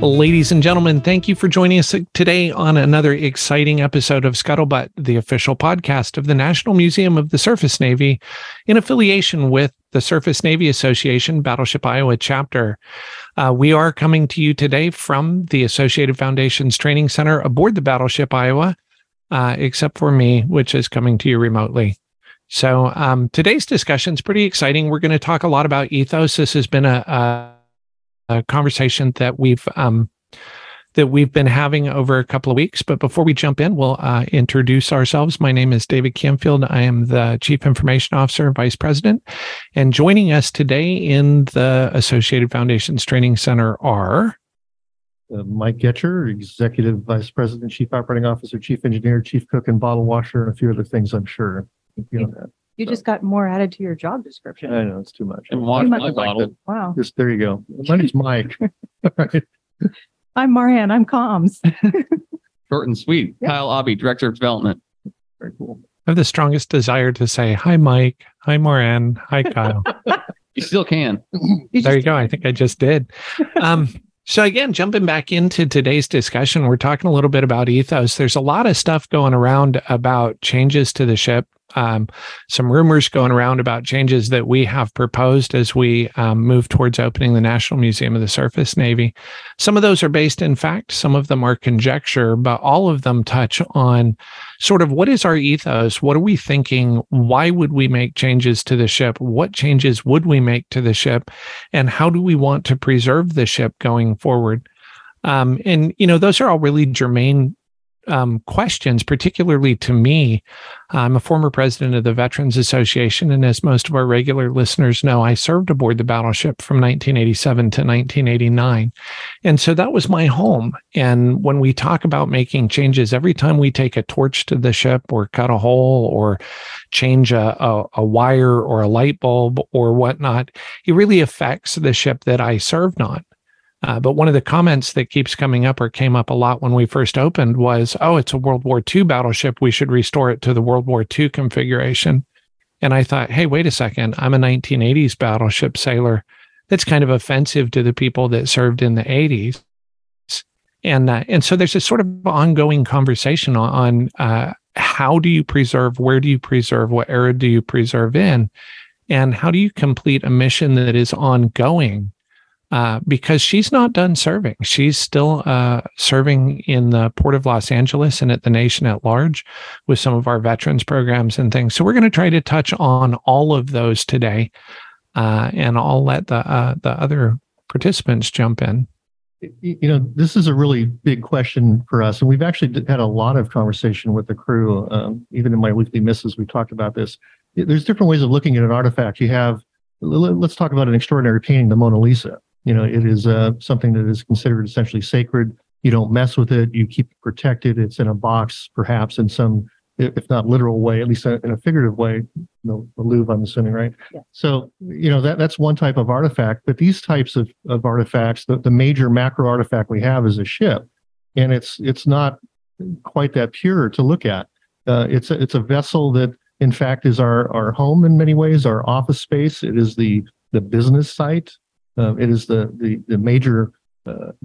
Ladies and gentlemen, thank you for joining us today on another exciting episode of Scuttlebutt, the official podcast of the National Museum of the Surface Navy, in affiliation with the Surface Navy Association Battleship Iowa chapter. We are coming to you today from the Associated Foundations Training Center aboard the Battleship Iowa, except for me, which is coming to you remotely. So today's discussion is pretty exciting. We're going to talk a lot about ethos. This has been a conversation that we've been having over a couple of weeks. But before we jump in, we'll introduce ourselves. My name is David Camfield. I am the Chief Information Officer and Vice President. And joining us today in the Associated Foundations Training Center are Mike Getcher, Executive Vice President, Chief Operating Officer, Chief Engineer, Chief Cook and Bottle Washer, and a few other things, I'm sure. You just got more added to your job description. I know, it's too much. And wash my bottle. Wow. Just, there you go. My name's Mike. Right. I'm Marianne. I'm comms. Short and sweet. Yeah. Kyle Obby, Director of Development. Very cool. I have the strongest desire to say, hi, Mike. Hi, Moran. Hi, Kyle. You still can. There you go. I think I just did. So again, jumping back into today's discussion, we're talking a little bit about ethos. There's a lot of stuff going around about changes to the ship. Some rumors going around about changes that we have proposed as we move towards opening the National Museum of the Surface Navy. Some of those are based in fact, some of them are conjecture, but all of them touch on sort of what is our ethos? What are we thinking? Why would we make changes to the ship? What changes would we make to the ship? And how do we want to preserve the ship going forward? And, you know, those are all really germane questions, particularly to me. I'm a former president of the Veterans Association, and as most of our regular listeners know, I served aboard the Battleship from 1987 to 1989. And so that was my home. And when we talk about making changes, every time we take a torch to the ship or cut a hole or change a wire or a light bulb or whatnot, it really affects the ship that I served on. But one of the comments that keeps coming up or came up a lot when we first opened was, oh, it's a World War II battleship. We should restore it to the World War II configuration. And I thought, hey, wait a second. I'm a 1980s battleship sailor. That's kind of offensive to the people that served in the 80s. And so there's a sort of ongoing conversation on how do you preserve, where do you preserve, what era do you preserve in, and how do you complete a mission that is ongoing? Because she's not done serving. She's still serving in the Port of Los Angeles and at the nation at large with some of our veterans programs and things. So we're going to try to touch on all of those today, and I'll let the other participants jump in. You know, this is a really big question for us, and we've actually had a lot of conversation with the crew. Even in my weekly misses, we talked about this. There's different ways of looking at an artifact. You have, let's talk about an extraordinary painting, the Mona Lisa. You know, it is something that is considered essentially sacred. You don't mess with it. You keep it protected. It's in a box, perhaps in some, if not literal way, at least in a figurative way. You know, the Louvre, I'm assuming, right? Yeah. So, you know, that's one type of artifact. But these types of artifacts, the major macro artifact we have is a ship, and it's not quite that pure to look at. It's a vessel that, in fact, is our home in many ways, our office space. It is the business site. It is the major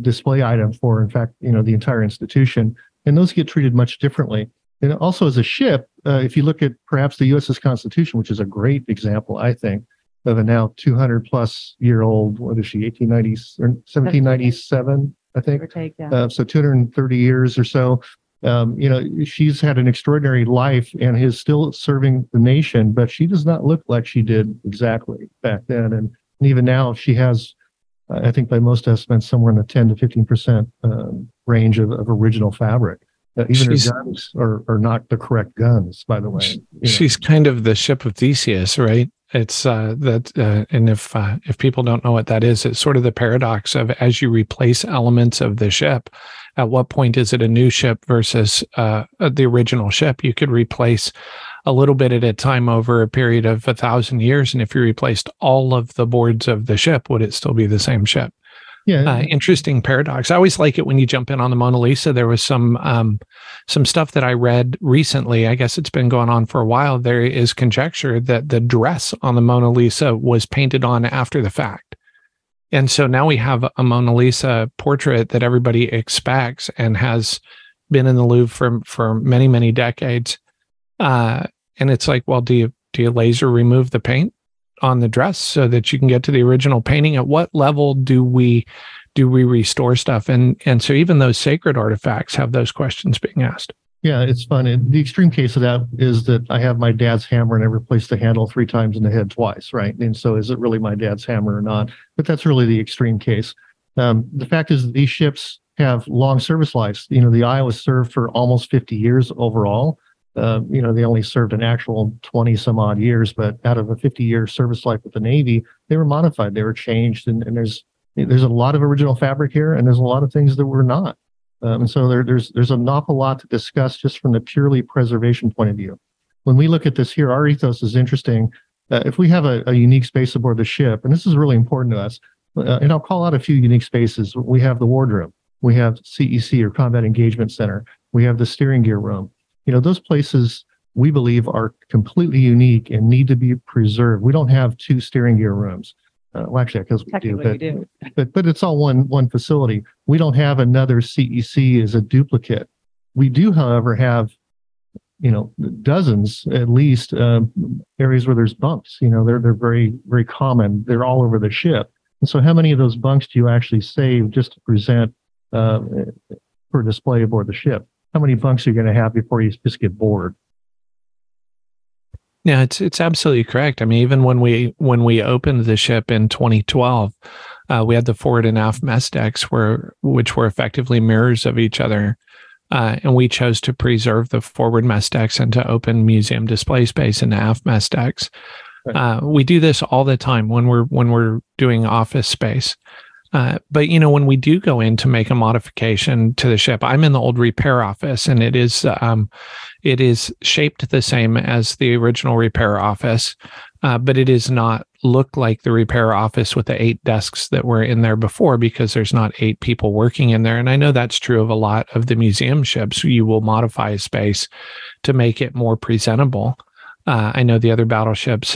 display item for, in fact, you know, the entire institution, and those get treated much differently. And also as a ship, if you look at perhaps the U.S.'s Constitution, which is a great example, I think, of a now 200-plus-year-old, what is she, 1890 or 1797, I think? Take, yeah. So 230 years or so. You know, she's had an extraordinary life and is still serving the nation, but she does not look like she did exactly back then. And even now, she has, I think by most estimates, somewhere in the 10 to 15% range of original fabric. Even her guns are not the correct guns, by the way. She's kind of the ship of Theseus, right? It's that, and if people don't know what that is, it's sort of the paradox of as you replace elements of the ship, at what point is it a new ship versus the original ship? You could replace a little bit at a time over a period of 1,000 years, and if you replaced all of the boards of the ship, would it still be the same ship? Yeah. Interesting paradox. I always like it when you jump in on the Mona Lisa. There was some stuff that I read recently. I guess it's been going on for a while. There is conjecture that the dress on the Mona Lisa was painted on after the fact. And so now we have a Mona Lisa portrait that everybody expects and has been in the Louvre for many, many decades. And it's like, well, do you laser remove the paint on the dress so that you can get to the original painting? At what level do we restore stuff? And so even those sacred artifacts have those questions being asked. Yeah, it's fun. And the extreme case of that is that I have my dad's hammer and I replaced the handle 3 times in the head twice, right? And so is it really my dad's hammer or not? But that's really the extreme case. The fact is that these ships have long service lives. The Iowa served for almost 50 years overall. They only served an actual 20 some odd years, but out of a 50-year service life with the Navy, they were modified, they were changed. And there's a lot of original fabric here, and there's a lot of things that were not. And so there's an awful lot to discuss just from the purely preservation point of view. When we look at this here, our ethos is interesting. If we have a unique space aboard the ship, and this is really important to us, and I'll call out a few unique spaces. We have the wardroom. We have CEC, or Combat Engagement Center. We have the steering gear room. Those places we believe are completely unique and need to be preserved. We don't have 2 steering gear rooms. Well, actually, because we do, but it's all one facility. We don't have another CEC as a duplicate. We do, however, have dozens at least areas where there's bunks. They're very, very common. They're all over the ship. And so, how many of those bunks do you actually save just to present for display aboard the ship? How many bunks are you going to have before you just get bored? Yeah, it's absolutely correct. I mean, even when we opened the ship in 2012, we had the forward and aft mess decks which were effectively mirrors of each other, and we chose to preserve the forward mess decks and to open museum display space in the aft mess decks. Right. We do this all the time when we're doing office space. But when we do go in to make a modification to the ship, I'm in the old repair office, and it is shaped the same as the original repair office, but it does not look like the repair office with the 8 desks that were in there before, because there's not 8 people working in there. And I know that's true of a lot of the museum ships. You will modify a space to make it more presentable. I know the other battleships,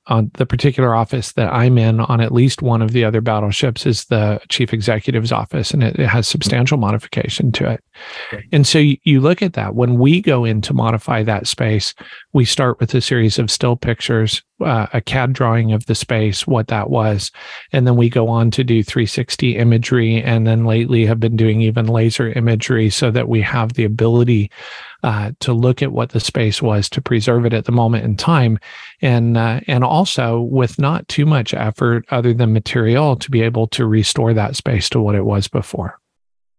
on the particular office that I'm in, on at least one of the other battleships, is the chief executive's office, and it has substantial modification to it. Okay. And so you look at that. When we go in to modify that space, we start with a series of still pictures, a CAD drawing of the space, what that was, and then we go on to do 360 imagery, and then lately have been doing even laser imagery so that we have the ability to look at what the space was, to preserve it at the moment in time, and also with not too much effort other than material, to be able to restore that space to what it was before.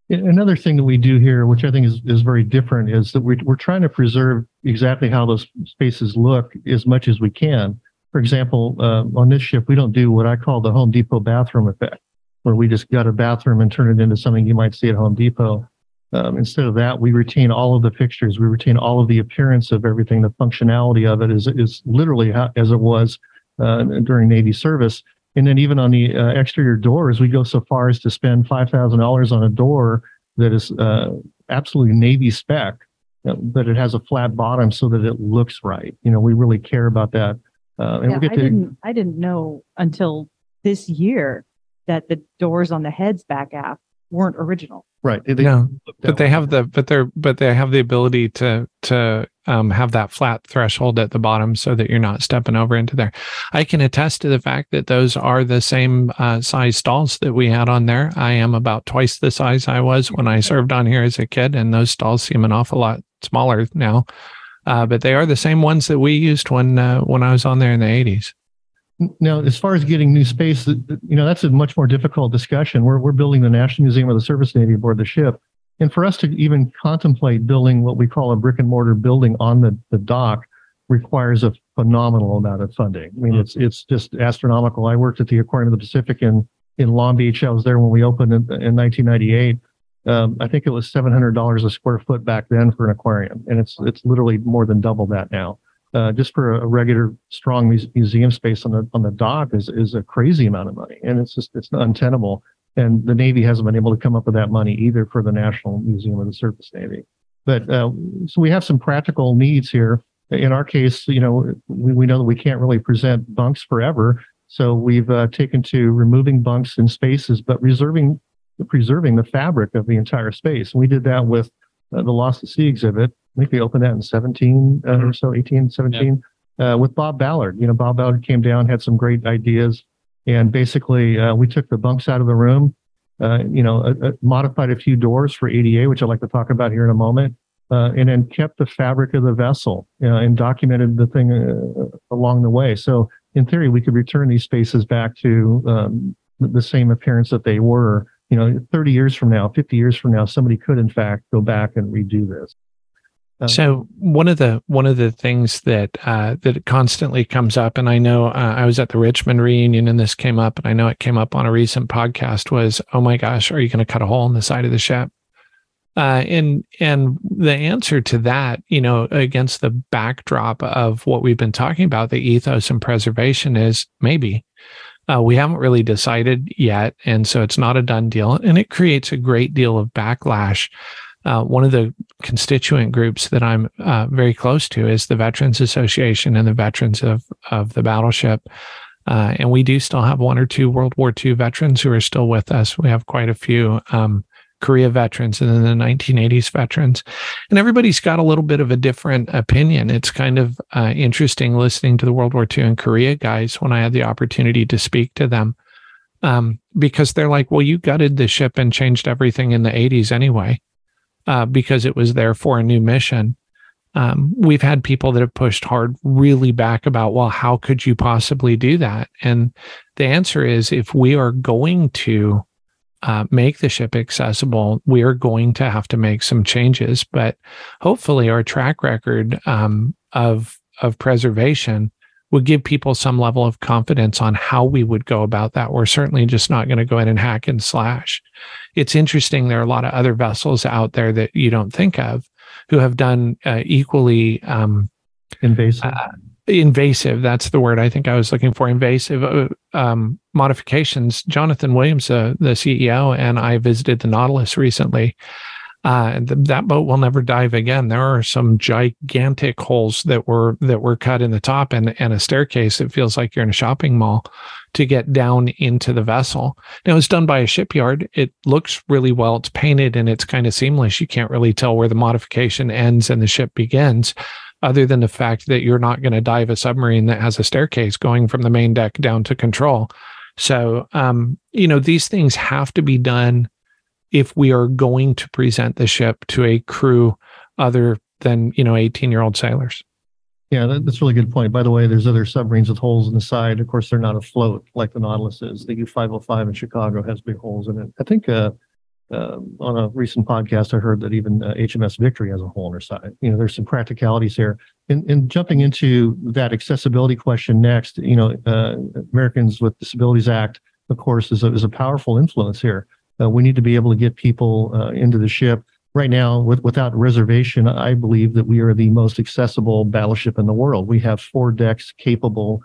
Another thing that we do here, which I think is very different, is that we're trying to preserve exactly how those spaces look as much as we can. For example, on this ship, we don't do what I call the Home Depot bathroom effect, where we just gut a bathroom and turn it into something you might see at Home Depot. Instead of that, we retain all of the fixtures. We retain all of the appearance of everything. The functionality of it is literally as it was during Navy service. And then even on the exterior doors, we go so far as to spend $5,000 on a door that is absolutely Navy spec, but it has a flat bottom so that it looks right. We really care about that. And I didn't know until this year that the doors on the heads back aft weren't original. Right. But they have the ability to have that flat threshold at the bottom so that you're not stepping over into there. I can attest to the fact that those are the same size stalls that we had on there. I am about twice the size I was when I served on here as a kid, and those stalls seem an awful lot smaller now. But they are the same ones that we used when I was on there in the 80s. Now, as far as getting new space, that's a much more difficult discussion. We're building the National Museum of the Surface Navy aboard the ship. And for us to even contemplate building what we call a brick and mortar building on the dock requires a phenomenal amount of funding. I mean, it's just astronomical. I worked at the Aquarium of the Pacific in Long Beach. I was there when we opened in 1998. I think it was $700 a square foot back then for an aquarium. And it's literally more than double that now. Just for a regular strong museum space on the dock is a crazy amount of money, and it's untenable. And the Navy hasn't been able to come up with that money either for the National Museum of the Surface Navy. But so we have some practical needs here. In our case, we know that we can't really present bunks forever. So we've taken to removing bunks and spaces, but preserving the fabric of the entire space. And we did that with the Lost at Sea exhibit. I think we opened that in 17 or so, 18, 17, with Bob Ballard. Bob Ballard came down, had some great ideas. And basically, we took the bunks out of the room, modified a few doors for ADA, which I'd like to talk about here in a moment, and then kept the fabric of the vessel and documented the thing along the way. So in theory, we could return these spaces back to the same appearance that they were. 30 years from now, 50 years from now, somebody could in fact go back and redo this. So one of the things that constantly comes up, and I know I was at the Richmond reunion and this came up, and I know it came up on a recent podcast, was, oh my gosh, are you going to cut a hole in the side of the ship? And the answer to that, against the backdrop of what we've been talking about, the ethos and preservation, is maybe. We haven't really decided yet, and so it's not a done deal, and it creates a great deal of backlash. One of the constituent groups that I'm very close to is the Veterans Association and the veterans of the Battleship. And we do still have one or two World War II veterans who are still with us. We have quite a few Korea veterans and then the 1980s veterans. And everybody's got a little bit of a different opinion. It's kind of interesting listening to the World War II and Korea guys when I had the opportunity to speak to them. Because they're like, well, you gutted the ship and changed everything in the 80s anyway. Because it was there for a new mission. We've had people that have pushed hard really back about, well, how could you possibly do that? And the answer is, if we are going to make the ship accessible, we are going to have to make some changes. But hopefully our track record of preservation would give people some level of confidence on how we would go about that. We're certainly just not going to go in and hack and slash. It's interesting. There are a lot of other vessels out there that you don't think of who have done equally invasive. That's the word I think I was looking for. Invasive modifications. Jonathan Williams, the CEO, and I visited the Nautilus recently. That boat will never dive again. There are some gigantic holes that were cut in the top and a staircase that feels like you're in a shopping mall to get down into the vessel. Now, it's done by a shipyard. It looks really well. It's painted and it's kind of seamless. You can't really tell where the modification ends and the ship begins, other than the fact that you're not going to dive a submarine that has a staircase going from the main deck down to control. So, these things have to be done if we are going to present the ship to a crew other than, 18-year-old sailors. Yeah, that's a really good point. By the way, there's other submarines with holes in the side. Of course, they're not afloat like the Nautilus is. The U-505 in Chicago has big holes in it. I think on a recent podcast, I heard that even HMS Victory has a hole in her side. There's some practicalities here. And jumping into that accessibility question next, Americans with Disabilities Act, of course, is a powerful influence here. We need to be able to get people into the ship. Right now, without reservation, I believe that we are the most accessible battleship in the world. We have 4 decks capable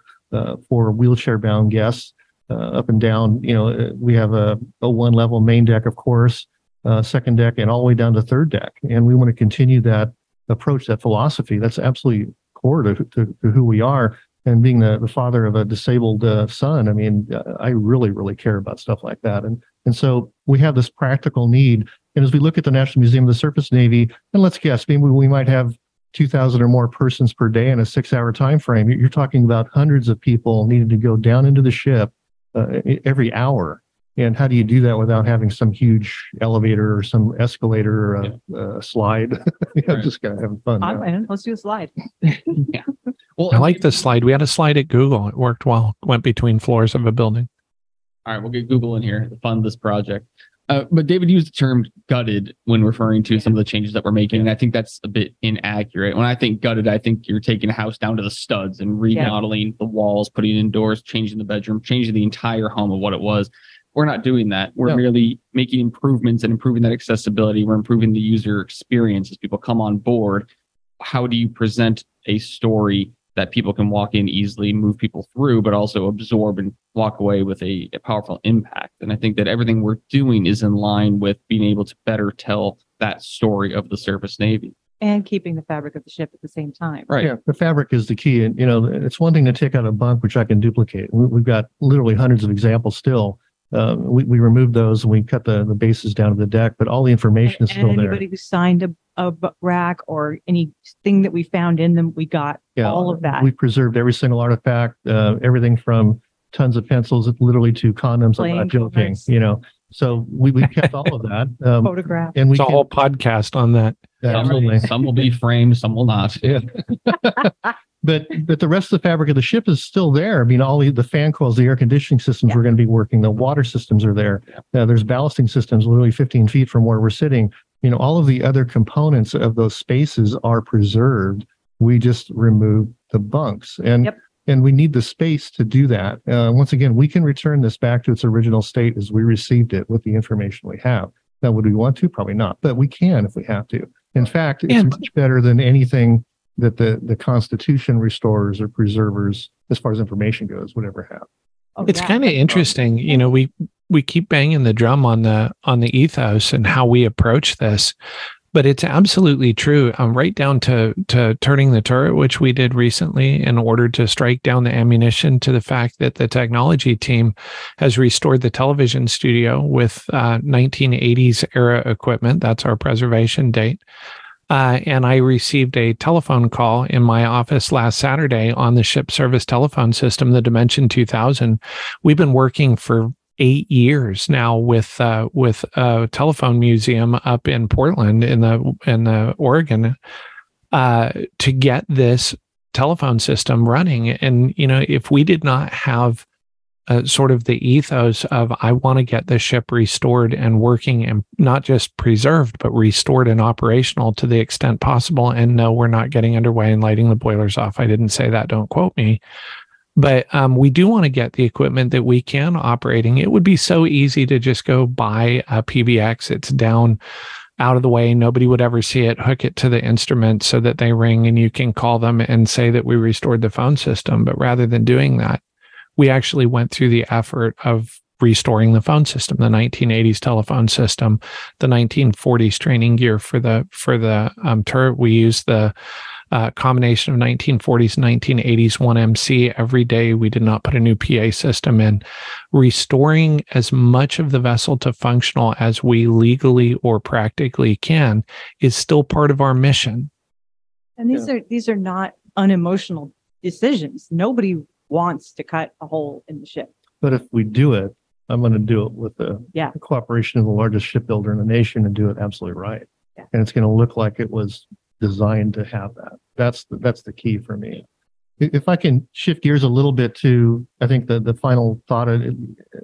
for wheelchair-bound guests up and down. We have a 1 level main deck, of course, second deck, and all the way down to third deck. And we want to continue that approach, that philosophy. That's absolutely core to who we are. And being the father of a disabled son, I really, really care about stuff like that. And so we have this practical need. And as we look at the National Museum of the Surface Navy, and let's guess, maybe we might have 2,000 or more persons per day in a 6-hour time frame. You're talking about hundreds of people needing to go down into the ship every hour. And how do you do that without having some huge elevator or some escalator or a slide? Right. Just kind of having fun. Let's do a slide. Yeah. Well, I like the slide. We had a slide at Google. It worked well. Went between floors of a building. All right, we'll get Google in here to fund this project. But David used the term gutted when referring to some of the changes that we're making. And I think that's a bit inaccurate. When I think gutted, I think you're taking a house down to the studs and remodeling the walls, putting in doors, changing the bedroom, changing the entire home of what it was. We're not doing that. We're merely making improvements and improving that accessibility. We're improving the user experience as people come on board. How do you present a story that people can walk in easily, move people through, but also absorb and walk away with a powerful impact? And I think that everything we're doing is in line with being able to better tell that story of the Surface Navy. And keeping the fabric of the ship at the same time. Right. Yeah, the fabric is the key. And, it's one thing to take out a bunk, which I can duplicate. We've got literally hundreds of examples still. We removed those and we cut the bases down to the deck, but all the information is still there. Anybody who signed a rack or anything that we found in them, we got all of that. We preserved every single artifact, everything from tons of pencils, literally to condoms. I'm not joking, So we kept all of that. Photograph. And It's a whole podcast on that. Absolutely. Some will be framed, some will not. Yeah. But the rest of the fabric of the ship is still there. I mean, all the fan coils, the air conditioning systems were going to be working. The water systems are there. There's ballasting systems literally 15 feet from where we're sitting. All of the other components of those spaces are preserved. We just removed the bunks. And we need the space to do that. Once again, we can return this back to its original state as we received it with the information we have. Now, would we want to? Probably not, but we can if we have to. In fact, it's much better than anything that the Constitution restorers or preservers, as far as information goes, would ever have. It's kind of interesting. We keep banging the drum on the ethos and how we approach this, but it's absolutely true. Right down to turning the turret, which we did recently in order to strike down the ammunition, to the fact that the technology team has restored the television studio with 1980s era equipment. That's our preservation date. And I received a telephone call in my office last Saturday on the ship service telephone system, the Dimension 2000. We've been working for 8 years now with a telephone museum up in Portland in the Oregon to get this telephone system running. And if we did not have sort of the ethos of I want to get the ship restored and working, and not just preserved, but restored and operational to the extent possible. And no, we're not getting underway and lighting the boilers off. I didn't say that. Don't quote me. But we do want to get the equipment that we can operating. It would be so easy to just go buy a PBX. It's down out of the way. Nobody would ever see it. Hook it to the instrument so that they ring and you can call them and say that we restored the phone system. But rather than doing that, we actually went through the effort of restoring the phone system, the 1980s telephone system, the 1940s training gear for the turret. We used the combination of 1940s and 1980s 1MC every day. We did not put a new PA system in. Restoring as much of the vessel to functional as we legally or practically can is still part of our mission. And these are not unemotional decisions. Nobody wants to cut a hole in the ship. But if we do it, I'm going to do it with the cooperation of the largest shipbuilder in the nation and do it absolutely right. Yeah. And it's going to look like it was designed to have that. That's the key for me. If I can shift gears a little bit to, I think the final thought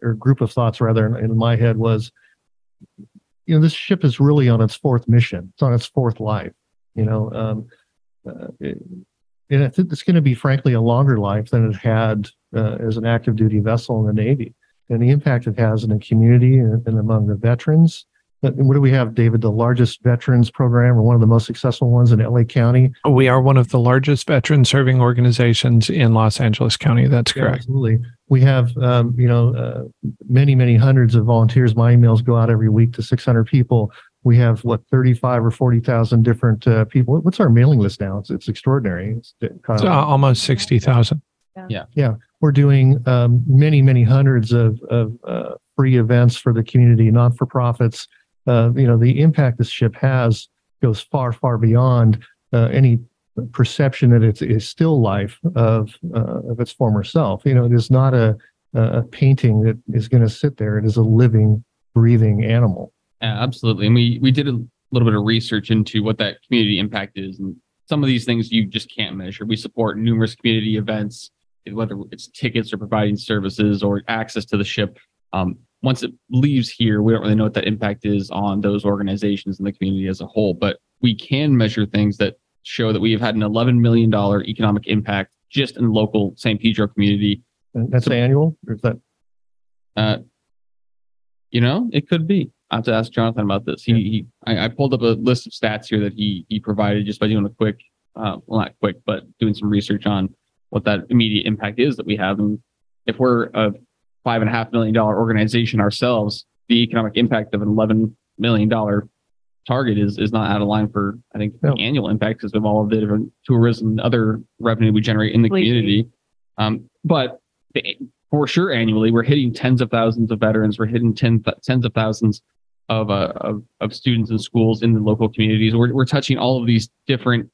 or group of thoughts rather in my head was, this ship is really on its fourth mission. It's on its fourth life. And I think it's going to be, frankly, a longer life than it had as an active duty vessel in the Navy. And the impact it has in the community and among the veterans. And what do we have, David? The largest veterans program, or one of the most successful ones in LA County? We are one of the largest veteran serving organizations in Los Angeles County. That's correct. Absolutely. We have, many, many hundreds of volunteers. My emails go out every week to 600 people. We have 35 or 40,000 different people. What's our mailing list now? It's extraordinary. It's almost 60,000. Yeah. We're doing many, many hundreds of free events for the community, not-for-profits. The impact this ship has goes far, far beyond any perception that it's still life of its former self. It is not a painting that is going to sit there. It is a living, breathing animal. Yeah, absolutely. And we did a little bit of research into what that community impact is. And some of these things you just can't measure. We support numerous community events, whether it's tickets or providing services or access to the ship. Once it leaves here, we don't really know what that impact is on those organizations and the community as a whole. But we can measure things that show that we have had an $11 million economic impact just in the local San Pedro community. And that's annual? Or is that? It could be. I have to ask Jonathan about this. I pulled up a list of stats here that he provided just by doing a quick, not quick, but doing some research on what that immediate impact is that we have. And if we're a $5.5 million organization ourselves, the economic impact of an $11 million target is not out of line for, I think, No. the annual impact because of all of the different tourism and other revenue we generate in the community. But for sure, annually, we're hitting tens of thousands of veterans. We're hitting tens of thousands of students and schools in the local communities. We're touching all of these different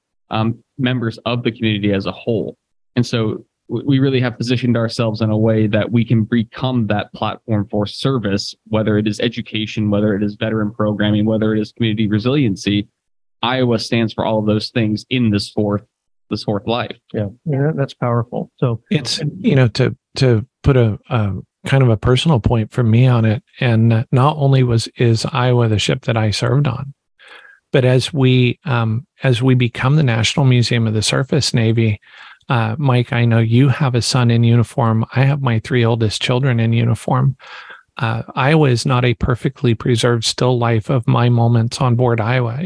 members of the community as a whole. And so we really have positioned ourselves in a way that we can become that platform for service, whether it is education, whether it is veteran programming, whether it is community resiliency. Iowa stands for all of those things in this fourth life. Yeah, that's powerful. So it's, to put a kind of a personal point from me on it. And not only is Iowa the ship that I served on, but as we become the National Museum of the Surface Navy, Mike, I know you have a son in uniform. I have my 3 oldest children in uniform. Iowa is not a perfectly preserved still life of my moments on board Iowa.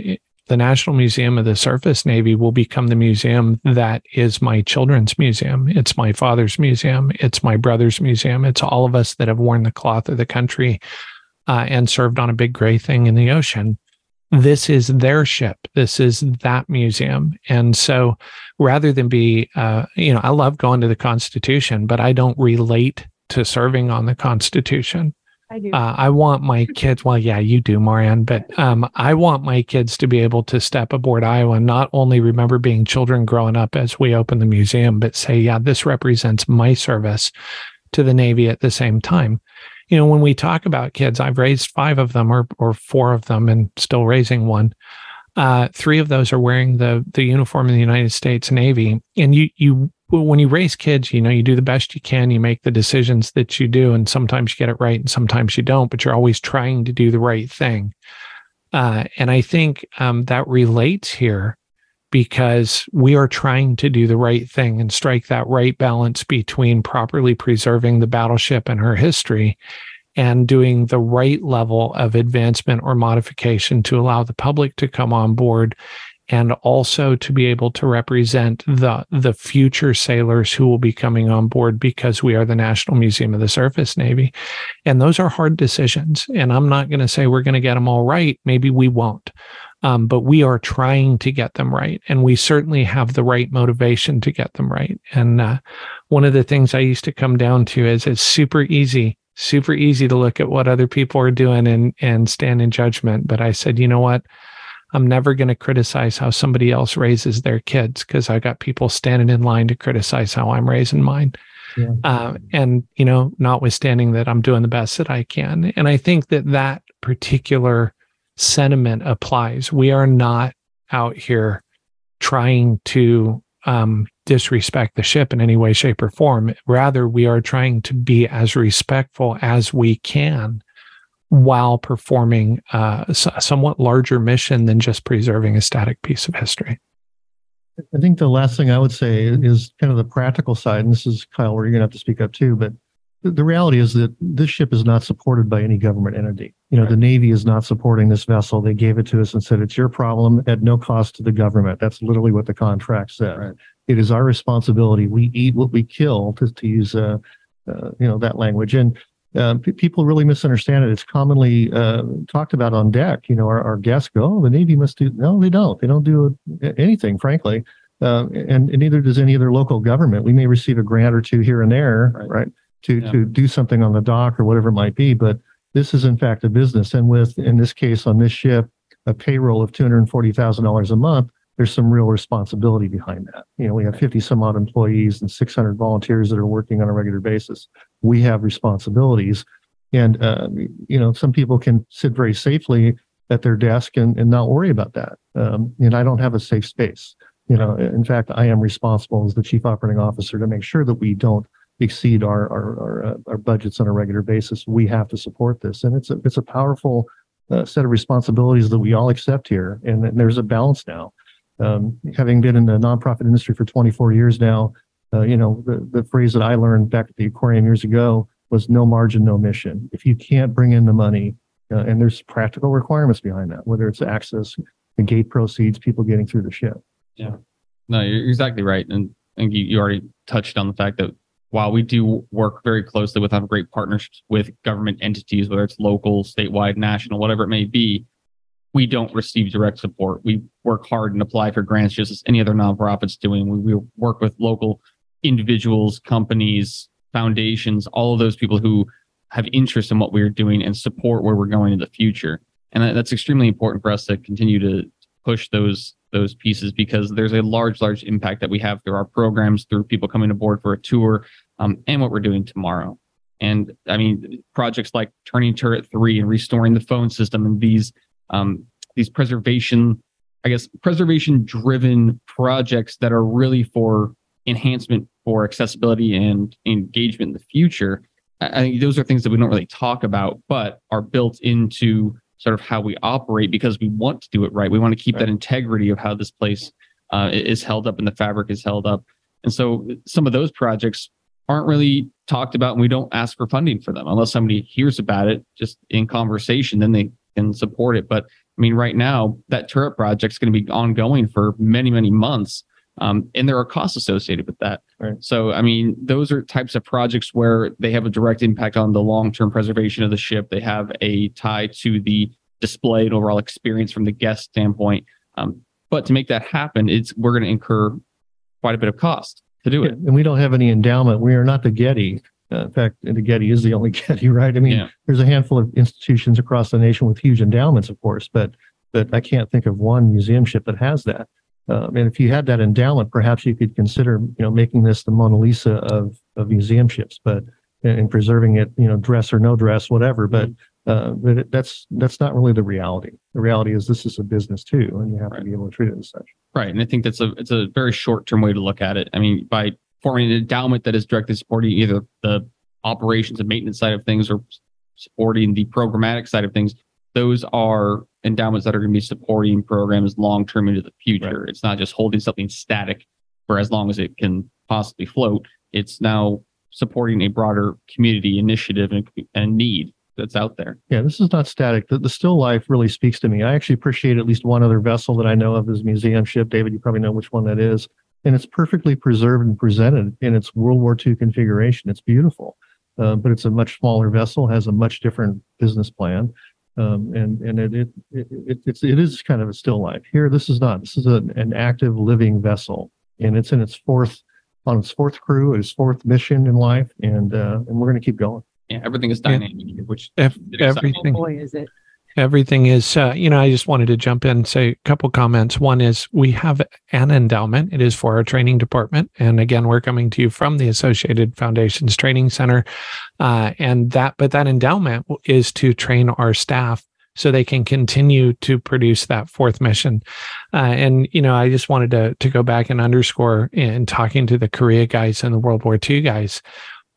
The National Museum of the Surface Navy will become the museum that is my children's museum. It's my father's museum. It's my brother's museum. It's all of us that have worn the cloth of the country and served on a big gray thing in the ocean. This is their ship. This is that museum. And so rather than be, I love going to the Constitution, but I don't relate to serving on the Constitution. I do. I want my kids, well, yeah, you do, Marianne, but I want my kids to be able to step aboard Iowa and not only remember being children growing up as we open the museum, but say, yeah, this represents my service to the Navy at the same time. When we talk about kids, I've raised 5 of them or 4 of them and still raising one. 3 of those are wearing the uniform of the United States Navy. And when you raise kids, you do the best you can. You make the decisions that you do. And sometimes you get it right and sometimes you don't, but you're always trying to do the right thing. And I think that relates here because we are trying to do the right thing and strike that right balance between properly preserving the battleship and her history and doing the right level of advancement or modification to allow the public to come on board and also to be able to represent the future sailors who will be coming on board because we are the National Museum of the Surface Navy. And those are hard decisions. And I'm not going to say we're going to get them all right. Maybe we won't. But we are trying to get them right. And we certainly have the right motivation to get them right. And one of the things I used to come down to is it's super easy to look at what other people are doing and stand in judgment. But I said, you know what? I'm never going to criticize how somebody else raises their kids because I got people standing in line to criticize how I'm raising mine. Yeah. And, notwithstanding that I'm doing the best that I can. And I think that particular sentiment applies. We are not out here trying to disrespect the ship in any way, shape, or form. Rather, we are trying to be as respectful as we can while performing a somewhat larger mission than just preserving a static piece of history. I think the last thing I would say is kind of the practical side, and this is, Kyle, where you're going to have to speak up too, but the reality is that this ship is not supported by any government entity. Right. The Navy is not supporting this vessel. They gave it to us and said, it's your problem at no cost to the government. That's literally what the contract said. Right. It is our responsibility. We eat what we kill, to use that language. And people really misunderstand it. It's commonly talked about on deck. Our guests go, oh, the Navy must do. No, they don't. They don't do anything, frankly. And neither does any other local government. We may receive a grant or 2 here and there, right? To do something on the dock or whatever it might be. But this is, in fact, a business. And in this case, on this ship, a payroll of $240,000 a month, there's some real responsibility behind that. We have 50 some odd employees and 600 volunteers that are working on a regular basis. We have responsibilities. And, some people can sit very safely at their desk and not worry about that. And I don't have a safe space. In fact, I am responsible as the chief operating officer to make sure that we don't exceed our budgets on a regular basis. We have to support this. And it's a powerful set of responsibilities that we all accept here. And there's a balance now. Having been in the nonprofit industry for 24 years now, the phrase that I learned back at the aquarium years ago was no margin, no mission. If you can't bring in the money, and there's practical requirements behind that, whether it's access, the gate proceeds, people getting through the ship. Yeah, no, you're exactly right. And you already touched on the fact that while we do work very closely with, have great partnerships with government entities, whether it's local, statewide, national, whatever it may be, we don't receive direct support. We work hard and apply for grants just as any other nonprofit's doing. We work with local individuals, companies, foundations, all of those people who have interest in what we're doing and support where we're going in the future. And that's extremely important for us to continue to push those pieces, because there's a large impact that we have through our programs, through people coming aboard for a tour, and what we're doing tomorrow. And I mean, projects like turning Turret 3 and restoring the phone system, and these preservation driven projects that are really for enhancement for accessibility and engagement in the future. I think those are things that we don't really talk about, but are built into sort of how we operate, because we want to do it right. We want to keep that integrity of how this place is held up and the fabric is held up. And so some of those projects aren't really talked about, and we don't ask for funding for them unless somebody hears about it just in conversation, then they can support it. But I mean, right now, that turret project is going to be ongoing for many, many months. And there are costs associated with that. Right. So, I mean, those are types of projects where they have a direct impact on the long-term preservation of the ship. They have a tie to the display and overall experience from the guest standpoint. But to make that happen, we're going to incur quite a bit of cost to do it. And we don't have any endowment. We are not the Getty. In fact, the Getty is the only Getty, right? I mean, there's a handful of institutions across the nation with huge endowments, of course, but I can't think of one museum ship that has that. And if you had that endowment, perhaps you could consider, making this the Mona Lisa of museum ships, but and preserving it, dress or no dress, whatever. But that's not really the reality. The reality is this is a business too, and you have to be able to treat it as such. Right, and I think it's a very short-term way to look at it. I mean, by forming an endowment that is directly supporting either the operations and maintenance side of things or supporting the programmatic side of things, those are endowments that are going to be supporting programs long-term into the future. Right. It's not just holding something static for as long as it can possibly float. It's now supporting a broader community initiative and need that's out there. Yeah, this is not static. The still life really speaks to me. I actually appreciate at least one other vessel that I know of as museum ship. David, you probably know which one that is. And it's perfectly preserved and presented in its World War II configuration. It's beautiful, but it's a much smaller vessel, has a much different business plan. And it is kind of a still life. Here, this is not. This is an active living vessel, and it's in its fourth crew, its fourth mission in life, and we're going to keep going. Yeah, everything is dynamic, which everything. Oh boy, is it. Everything is, I just wanted to jump in and say a couple comments. One is we have an endowment. It is for our training department. And again, we're coming to you from the Associated Foundations Training Center. But that endowment is to train our staff so they can continue to produce that fourth mission. I just wanted to go back and underscore in talking to the Korea guys and the World War II guys.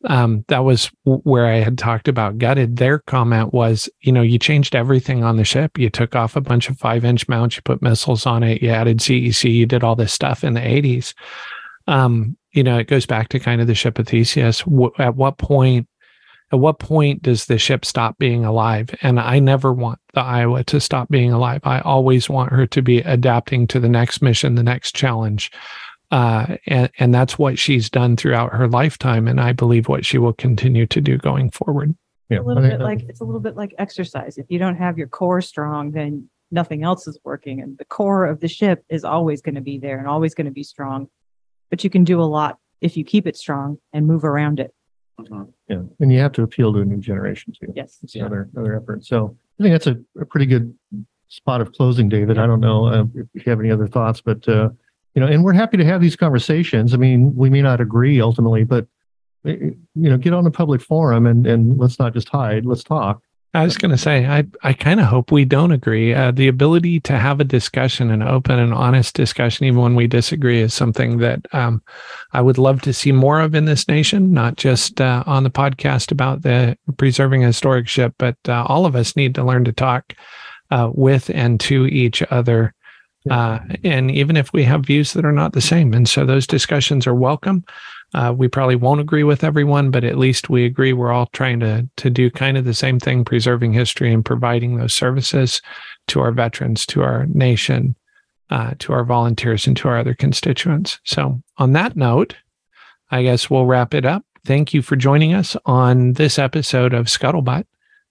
That was where I had talked about gutted. Their comment was, you changed everything on the ship. You took off a bunch of 5-inch mounts, you put missiles on it, you added CEC, you did all this stuff in the 80s. It goes back to kind of the ship of Theseus. At what point does the ship stop being alive? And I never want the Iowa to stop being alive. I always want her to be adapting to the next mission, the next challenge. And that's what she's done throughout her lifetime, and I believe what she will continue to do going forward. Yeah, it's a little bit like exercise. If you don't have your core strong, then nothing else is working, and the core of the ship is always going to be there and always going to be strong. But you can do a lot if you keep it strong and move around it. Yeah, and you have to appeal to a new generation too. Yes, it's another effort. So I think that's a pretty good spot of closing, David. I don't know if you have any other thoughts, but. And we're happy to have these conversations. I mean, we may not agree ultimately, but, get on the public forum and let's not just hide. Let's talk. I was going to say, I kind of hope we don't agree. The ability to have a discussion, an open and honest discussion, even when we disagree, is something that I would love to see more of in this nation, not just on the podcast about the preserving a historic ship, but all of us need to learn to talk with and to each other. And even if we have views that are not the same. And so those discussions are welcome. We probably won't agree with everyone, but at least we agree we're all trying to do kind of the same thing, preserving history and providing those services to our veterans, to our nation, to our volunteers, and to our other constituents. So on that note, I guess we'll wrap it up. Thank you for joining us on this episode of Scuttlebutt,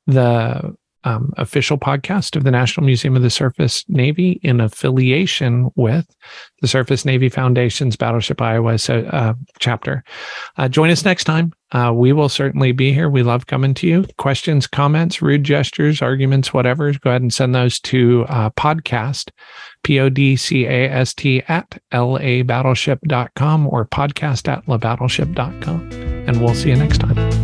the official podcast of the National Museum of the Surface Navy in affiliation with the Surface Navy Foundation's Battleship Iowa chapter. Join us next time. We will certainly be here. We love coming to you. Questions, comments, rude gestures, arguments, whatever, go ahead and send those to podcast, podcast at labattleship.com or podcast at labattleship.com. And we'll see you next time.